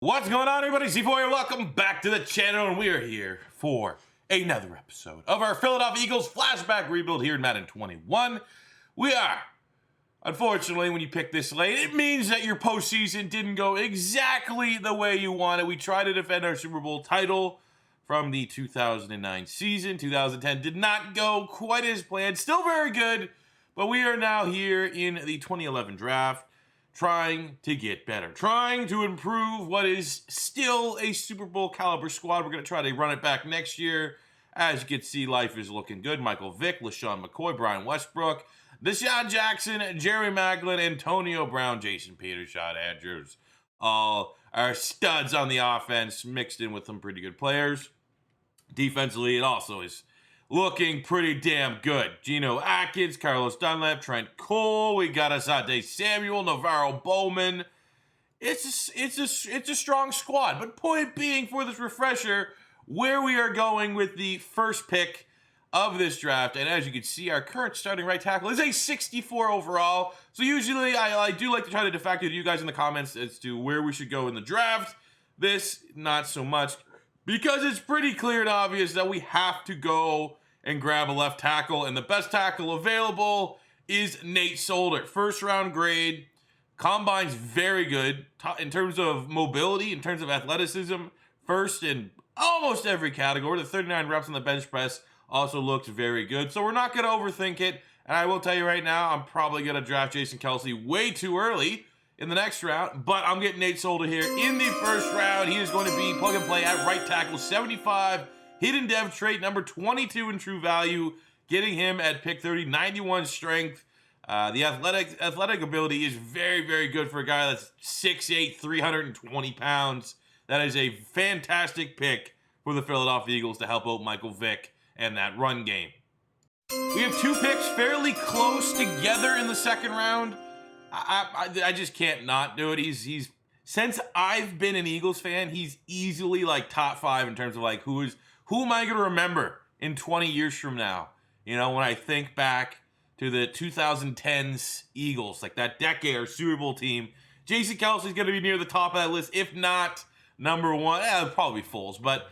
What's going on, everybody? Z4 here. Welcome back to the channel, and we are here for another episode of our Philadelphia Eagles flashback rebuild here in Madden 21. We are, unfortunately, when you pick this late, it means that your postseason didn't go exactly the way you wanted. We tried to defend our Super Bowl title from the 2009 season. 2010 did not go quite as planned. Still very good, but we are now here in the 2011 draft. Trying to get better, trying to improve what is still a Super Bowl caliber squad. We're going to try to run it back next year. As you can see, life is looking good. Michael Vick, LaShawn McCoy, Brian Westbrook, Deshaun Jackson, Jerry Maclin, Antonio Brown, Jason Peters, Shad Andrews. All are studs on the offense, mixed in with some pretty good players. Defensively, it also is looking pretty damn good. Geno Atkins, Carlos Dunlap, Trent Cole. We got Asante Samuel, Navarro Bowman. It's a strong squad. But point being, for this refresher, where we are going with the first pick of this draft. And as you can see, our current starting right tackle is a 64 overall. So usually I do like to try to de facto to you guys in the comments as to where we should go in the draft. This, not so much, because it's pretty clear and obvious that we have to go and grab a left tackle, and the best tackle available is Nate Solder. First round grade, combine's very good in terms of mobility, in terms of athleticism, first in almost every category. The 39 reps on the bench press also looks very good, so we're not going to overthink it, and I will tell you right now, I'm probably going to draft Jason Kelce way too early in the next round, but I'm getting Nate Solder here in the first round. He is going to be plug and play at right tackle, 75, hidden dev trait, number 22 in true value, getting him at pick 30, 91 strength. The athletic ability is very, very good for a guy that's 6'8", 320 pounds. That is a fantastic pick for the Philadelphia Eagles to help out Michael Vick and that run game. We have two picks fairly close together in the second round. I just can't not do it. He's since I've been an Eagles fan, he's easily like top 5 in terms of like who am I going to remember in 20 years from now? You know, when I think back to the 2010s Eagles, like that decade or Super Bowl team, Jason Kelce is going to be near the top of that list, if not number one. Probably Foles, but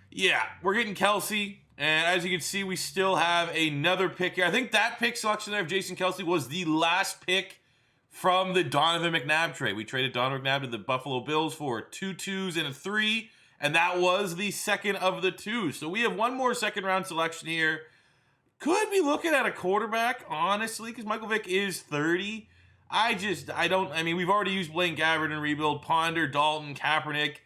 yeah, we're getting Kelce. And as you can see, we still have another pick here. I think that pick selection there of Jason Kelce was the last pick from the Donovan McNabb trade. We traded Donovan McNabb to the Buffalo Bills for 2 2s and a 3. And that was the second of the 2. So we have one more second round selection here. Could be looking at a quarterback, honestly, because Michael Vick is 30. I mean, we've already used Blaine Gabbert in rebuild, Ponder, Dalton, Kaepernick.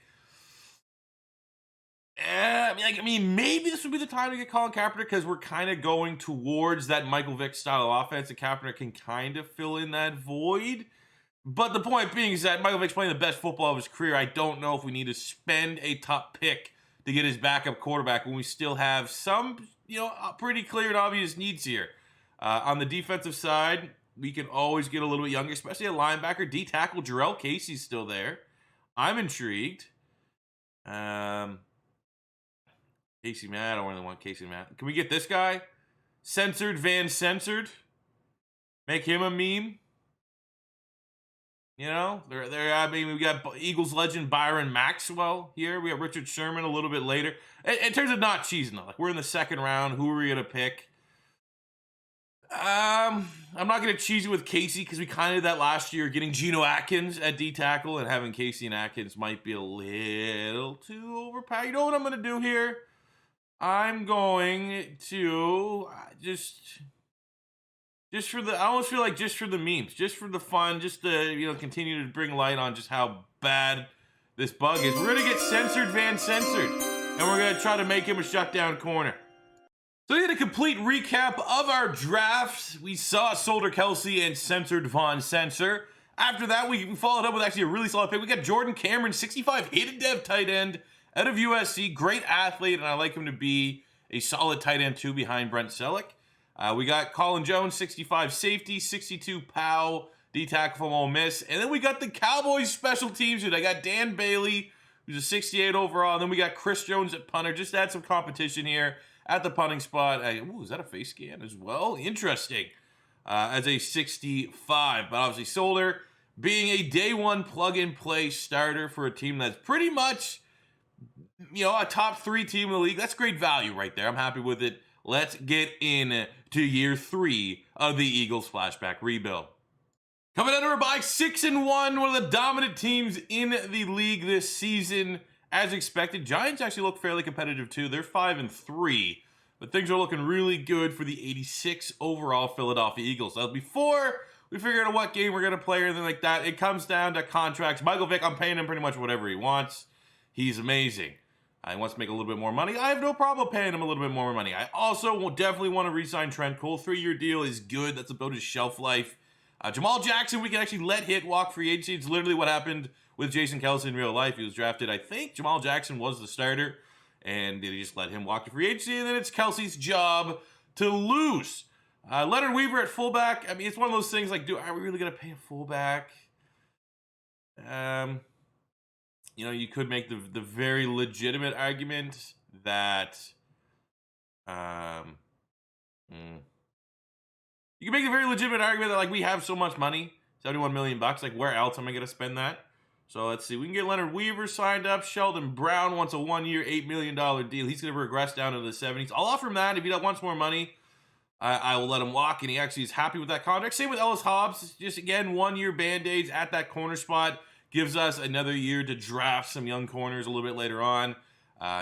I mean, maybe this would be the time to get Colin Kaepernick because we're kind of going towards that Michael Vick style offense, and Kaepernick can kind of fill in that void. But the point being is that Michael Vick's playing the best football of his career. I don't know if we need to spend a top pick to get his backup quarterback when we still have some, pretty clear and obvious needs here. On the defensive side, we can always get a little bit younger, especially a linebacker. D-tackle Jarrell Casey's still there. I'm intrigued. Casey Matt, I don't really want Casey Matt. Can we get this guy? Censored Van Censored. Make him a meme. You know, I mean, we got Eagles legend Byron Maxwell here. We got Richard Sherman a little bit later. In terms of not cheesing, though, like we're in the second round. Who are we gonna pick? I'm not gonna cheese it with Casey because we kind of did that last year, getting Geno Atkins at D tackle, and having Casey and Atkins might be a little too overpowered. You know what I'm gonna do here? I'm going to I almost feel like just for the memes, just for the fun, just to, continue to bring light on just how bad this bug is. We're going to get Censored Van Censored, and we're going to try to make him a shutdown corner. So we had a complete recap of our drafts. We saw Solder Kelce and Censored Von Censor. After that, we followed up with actually a really solid pick. We got Jordan Cameron, 65, hidden dev tight end out of USC. Great athlete, and I like him to be a solid tight end too behind Brent Selleck. We got Colin Jones, 65 safety, 62 POW, D-tackle from Ole Miss. And then we got the Cowboys special teams dude. I got Dan Bailey, who's a 68 overall. And then we got Chris Jones at punter. Just add some competition here at the punting spot. Is that a face scan as well? Interesting. As a 65. But obviously Solder, being a day one plug-and-play starter for a team that's pretty much, a top 3 team in the league. That's great value right there. I'm happy with it. Let's get in to year 3 of the Eagles flashback rebuild. Coming under by 6-1, one of the dominant teams in the league this season. As expected, Giants actually look fairly competitive too. They're 5-3, but things are looking really good for the 86 overall Philadelphia Eagles. Now, before we figure out what game we're going to play or anything like that, it comes down to contracts. Michael Vick, I'm paying him pretty much whatever he wants. He's amazing. He wants to make a little bit more money. I have no problem paying him a little bit more money. I also will definitely want to re-sign Trent Cole. 3-year deal is good. That's about his shelf life. Jamal Jackson, we can actually let hit walk free agency. It's literally what happened with Jason Kelce in real life. He was drafted, I think Jamal Jackson was the starter, and they just let him walk to free agency, and then it's Kelce's job to lose. Leonard Weaver at fullback. I mean, it's one of those things like, are we really going to pay a fullback? You could make the very legitimate argument that you can make the very legitimate argument that, like, we have so much money, $71 million. Like, where else am I going to spend that? So let's see. We can get Leonard Weaver signed up. Sheldon Brown wants a 1-year, $8 million deal. He's going to regress down into the 70s. I'll offer him that. If he wants more money, I will let him walk, and he actually is happy with that contract. Same with Ellis Hobbs. It's just, again, 1-year Band-Aids at that corner spot. Gives us another year to draft some young corners a little bit later on.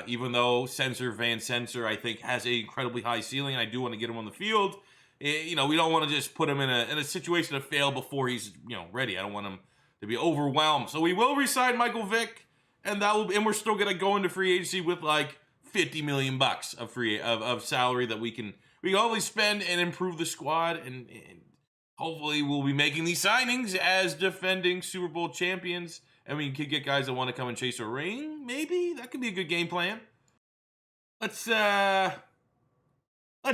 Even though Van Sensor, I think, has an incredibly high ceiling, and I do want to get him on the field. We don't want to just put him in a situation to fail before he's ready. I don't want him to be overwhelmed. So we will re-sign Michael Vick, and we're still gonna go into free agency with like $50 million of salary that we can always spend and improve the squad, and hopefully we'll be making these signings as defending Super Bowl champions, and we could get guys that want to come and chase a ring. Maybe that could be a good game plan. Let's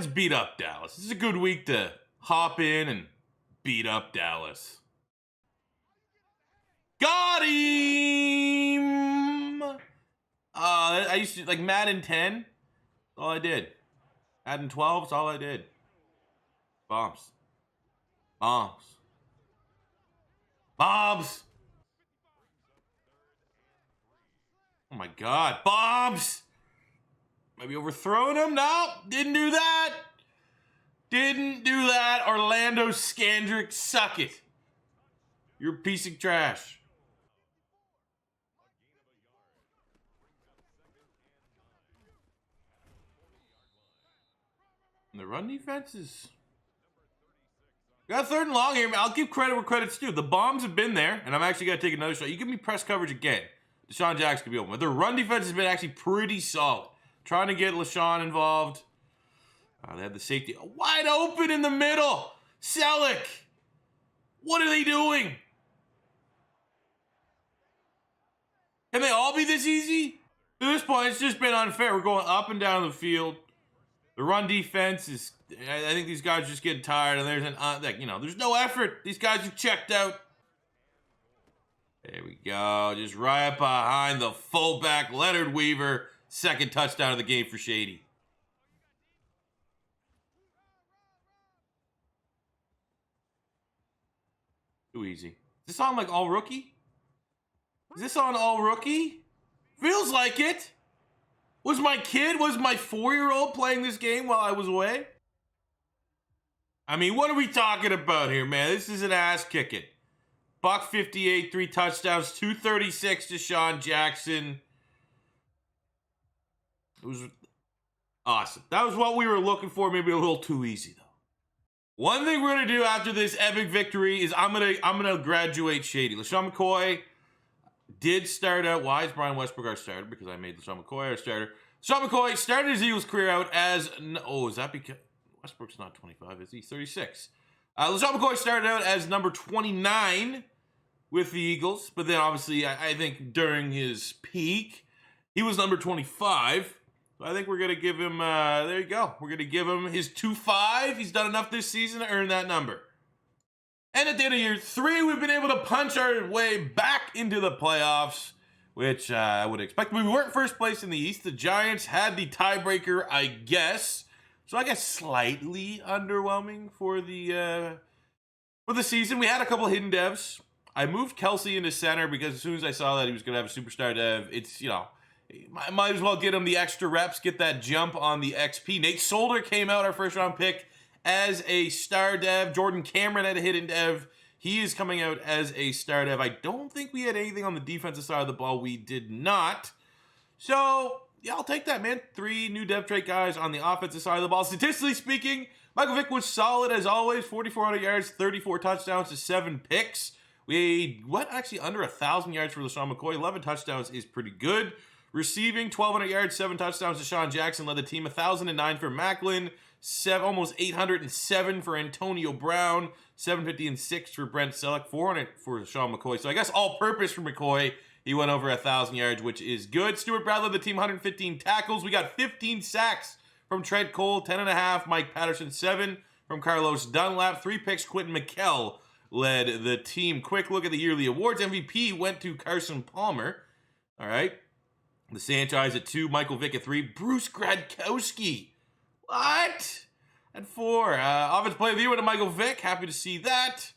beat up Dallas. This is a good week to hop in and beat up Dallas. Got him! I used to, like, Madden 10. That's all I did. Madden 12, that's all I did. Bombs. Bombs. Bombs! Oh my God, bombs! Maybe overthrowing him? No, didn't do that. Didn't do that. Orlando Scandrick, suck it. You're a piece of trash. And the run defense is... Got 3rd and long here. I'll give credit where credit's due. The bombs have been there, and I'm actually going to take another shot. You give me press coverage again. Deshaun Jackson could be open. But their run defense has been actually pretty solid. Trying to get LaShawn involved. They had the safety wide open in the middle. Selleck. What are they doing? Can they all be this easy? At this point, it's just been unfair. We're going up and down the field. The run defense is... I think these guys are just getting tired, and there's no effort. These guys have checked out. There we go. Just right behind the fullback, Leonard Weaver. 2nd touchdown of the game for Shady. Too easy. Is this on like all rookie? Is this on all rookie? Feels like it. Was my 4-year-old playing this game while I was away? I mean, what are we talking about here, man? This is an ass kicking. $158, 3 touchdowns, 236 to Deshaun Jackson. It was awesome. That was what we were looking for. Maybe a little too easy, though. One thing we're gonna do after this epic victory is I'm gonna graduate Shady. LaShawn McCoy did start out. Why is Brian Westbrook our starter? Because I made LaShawn McCoy our starter. LaShawn McCoy started his Eagles career out as... Oh, is that because... Westbrook's not 25, is he? 36. LaShawn McCoy started out as number 29 with the Eagles, but then obviously I think during his peak, he was number 25. So I think we're going to give him, there you go. We're going to give him his 2.5. He's done enough this season to earn that number. And at the end of year 3, we've been able to punch our way back into the playoffs, which I would expect. We weren't first place in the East. The Giants had the tiebreaker, I guess. So I guess slightly underwhelming for the season. We had a couple hidden devs. I moved Kelsey into center because as soon as I saw that he was going to have a superstar dev, it's, you know, I might as well get him the extra reps, get that jump on the XP. Nate Solder came out, our first round pick, as a star dev. Jordan Cameron had a hidden dev. He is coming out as a star dev. I don't think we had anything on the defensive side of the ball. We did not. So, yeah, I'll take that, man. 3 new dev trait guys on the offensive side of the ball. Statistically speaking, Michael Vick was solid as always. 4,400 yards, 34 touchdowns to 7 picks. We went actually under 1,000 yards for LaShawn McCoy. 11 touchdowns is pretty good. Receiving 1,200 yards, 7 touchdowns to Sean Jackson led the team. 1,009 for Macklin. Almost 807 for Antonio Brown. 756 for Brent Selleck. 400 for Sean McCoy. So I guess all-purpose for McCoy. He went over 1,000 yards, which is good. Stuart Brown led the team, 115 tackles. We got 15 sacks from Trent Cole, 10.5. Mike Patterson, 7 from Carlos Dunlap. 3 picks. Quentin McKell led the team. Quick look at the yearly awards. MVP went to Carson Palmer. All right. The Sanchez at 2. Michael Vick at 3. Bruce Gradkowski. What? At 4. Offensive player of the year went to Michael Vick. Happy to see that.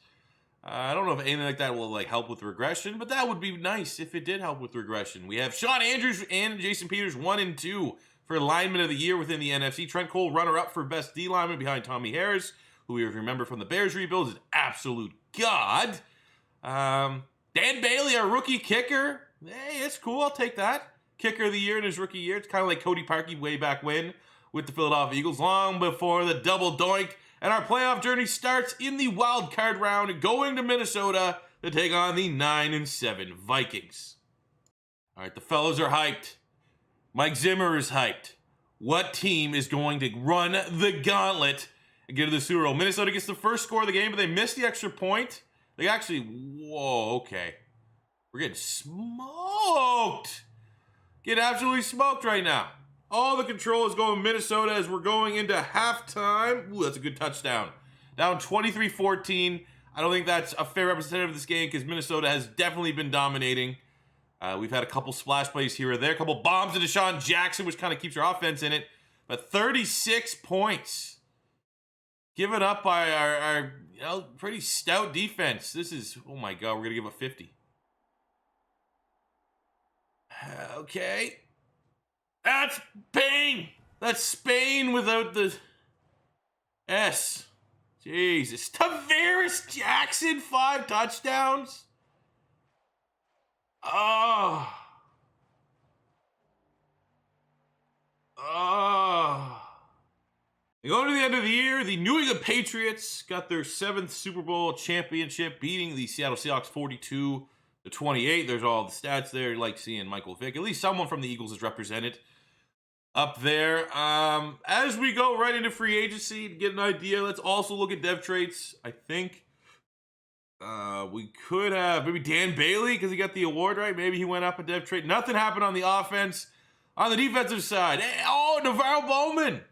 I don't know if anything like that will help with regression, but that would be nice if it did help with regression. We have Sean Andrews and Jason Peters 1 and 2 for lineman of the year within the NFC. Trent Cole runner-up for best D lineman behind Tommy Harris, who we remember from the Bears rebuild is an absolute god. Dan Bailey, our rookie kicker. Hey, it's cool. I'll take that. Kicker of the year in his rookie year. It's kind of like Cody Parkey way back when with the Philadelphia Eagles, long before the double doink. And our playoff journey starts in the wild card round, going to Minnesota to take on the 9-7 Vikings. All right, the fellows are hyped. Mike Zimmer is hyped. What team is going to run the gauntlet and get to the Super Bowl? Minnesota gets the first score of the game, but they missed the extra point. They actually, whoa, okay. We're getting smoked. Getting absolutely smoked right now. All the control is going Minnesota as we're going into halftime. Ooh, that's a good touchdown. Down 23-14. I don't think that's a fair representative of this game because Minnesota has definitely been dominating. We've had a couple splash plays here or there, a couple bombs to Deshaun Jackson, which kind of keeps our offense in it. But 36 points. Given up by our pretty stout defense. This is, oh my God, we're going to give up 50. Okay. That's Spain. That's Spain without the S. Jesus. Tavares Jackson, 5 touchdowns. Oh. Going to the end of the year, the New England Patriots got their 7th Super Bowl championship, beating the Seattle Seahawks 42-28. There's all the stats there. You like seeing Michael Vick. At least someone from the Eagles is represented up there. As we go right into free agency to get an idea, let's also look at dev traits. I think we could have maybe Dan Bailey because he got the award, right? Maybe he went up a dev trait. Nothing happened on the offense. On the defensive side, Navarro Bowman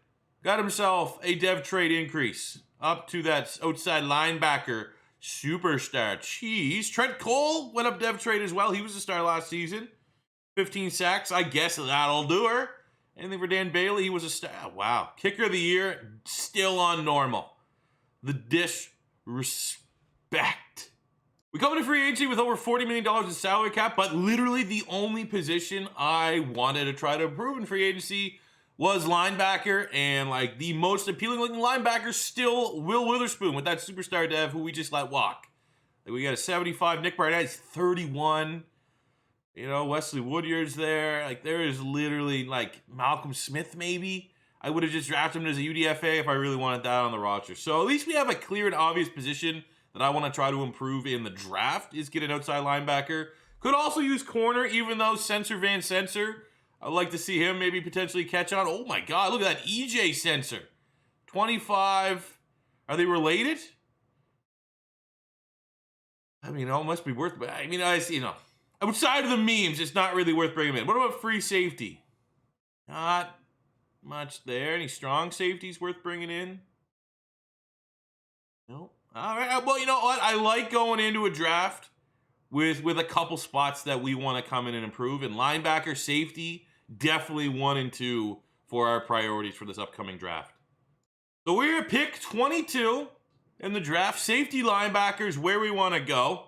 got himself a dev trait increase up to that outside linebacker superstar. Jeez. Trent Cole went up dev trait as well. He was a star last season. 15 sacks. I guess that'll do her. Anything for Dan Bailey? He was a star. Wow. Kicker of the year, still on normal. The disrespect. We come into free agency with over $40 million in salary cap, but literally the only position I wanted to try to improve in free agency was linebacker, and like the most appealing looking linebacker still Will Witherspoon with that superstar dev who we just let walk. Like we got a 75, Nick Barnett's 31. Wesley Woodyard's there. Like there is literally like Malcolm Smith maybe. I would have just drafted him as a UDFA if I really wanted that on the roster. So at least we have a clear and obvious position that I want to try to improve in the draft is get an outside linebacker. Could also use corner, even though Sensor Van Sensor, I'd like to see him maybe potentially catch on. Oh my God, look at that EJ Sensor. 25. Are they related? I mean, it must be worth, but I mean, outside of the memes, it's not really worth bringing him in. What about free safety? Not much there. Any strong safeties worth bringing in? No. All right. Well, you know what? I like going into a draft with a couple spots that we want to come in and improve. And linebacker, safety, definitely 1 and 2 for our priorities for this upcoming draft. So we're at pick 22 in the draft. Safety linebackers where we want to go.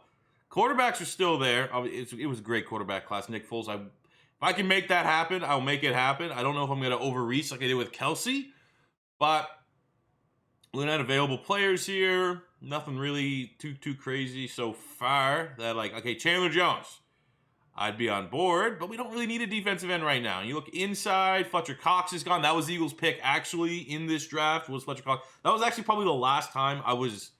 Quarterbacks are still there. It was a great quarterback class. Nick Foles. If I can make that happen, I'll make it happen. I don't know if I'm going to overreach like I did with Kelsey, but looking at available players here, nothing really too crazy so far. That like, okay, Chandler Jones, I'd be on board, but we don't really need a defensive end right now. You look inside, Fletcher Cox is gone. That was the Eagles' pick actually in this draft, was Fletcher Cox. That was actually probably the last time I was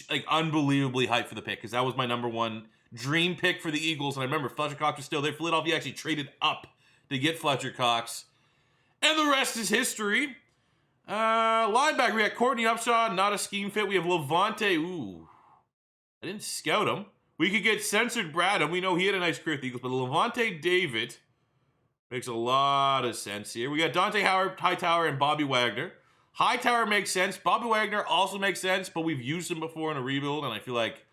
like unbelievably hyped for the pick, because that was my #1 dream pick for the Eagles. And I remember Fletcher Cox was still there. Philadelphia actually traded up to get Fletcher Cox. And the rest is history. Linebacker, we got Courtney Upshaw, not a scheme fit. We have Levante. Ooh, I didn't scout him. We could get Censored Bradham. We know he had a nice career at the Eagles, but Levante David makes a lot of sense here. We got Dante Hightower and Bobby Wagner. Hightower makes sense. Bobby Wagner also makes sense, but we've used him before in a rebuild, and I feel like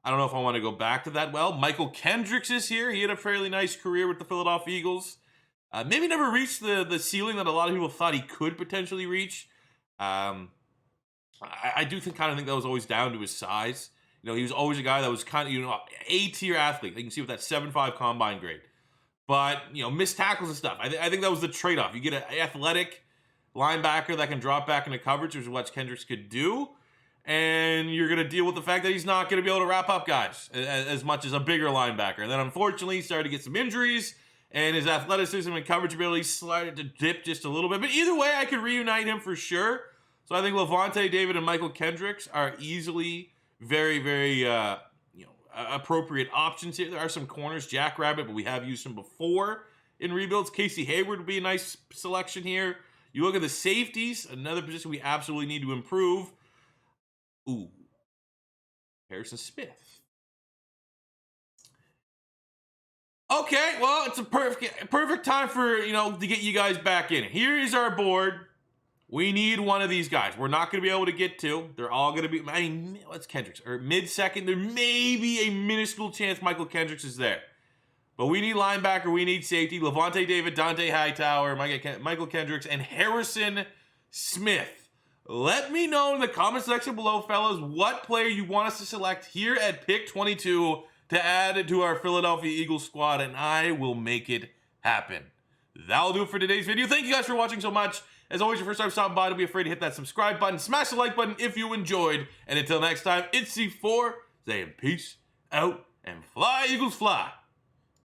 I don't know if I want to go back to that well. Michael Kendricks is here. He had a fairly nice career with the Philadelphia Eagles. Maybe never reached the ceiling that a lot of people thought he could potentially reach. I do think that was always down to his size. You know, he was always a guy that was kind of, A-tier athlete. You can see with that 7.5 combine grade. But, missed tackles and stuff. I think that was the trade-off. You get an athletic linebacker that can drop back into coverage, which is what Kendricks could do. And you're going to deal with the fact that he's not going to be able to wrap up guys as much as a bigger linebacker. And then, unfortunately, he started to get some injuries. And his athleticism and coverage ability started to dip just a little bit. But either way, I could reunite him for sure. So I think Levante David and Michael Kendricks are easily very, very appropriate options here. There are some corners, Jackrabbit, but we have used him before in rebuilds. Casey Hayward would be a nice selection here. You look at the safeties, another position we absolutely need to improve. Ooh, Harrison Smith. Okay, well, it's a perfect time for, to get you guys back in. Here is our board. We need one of these guys. We're not going to be able to get two. They're all going to be, what's Kendricks? Or mid-second, there may be a minuscule chance Michael Kendricks is there. But we need linebacker, we need safety. Levante David, Dante Hightower, Michael Kendricks, and Harrison Smith. Let me know in the comment section below, fellas, what player you want us to select here at pick 22 to add to our Philadelphia Eagles squad, and I will make it happen. That'll do it for today's video. Thank you guys for watching so much. As always, your first time stopping by, don't be afraid to hit that subscribe button. Smash the like button if you enjoyed. And until next time, it's C4 saying peace out and fly, Eagles, fly.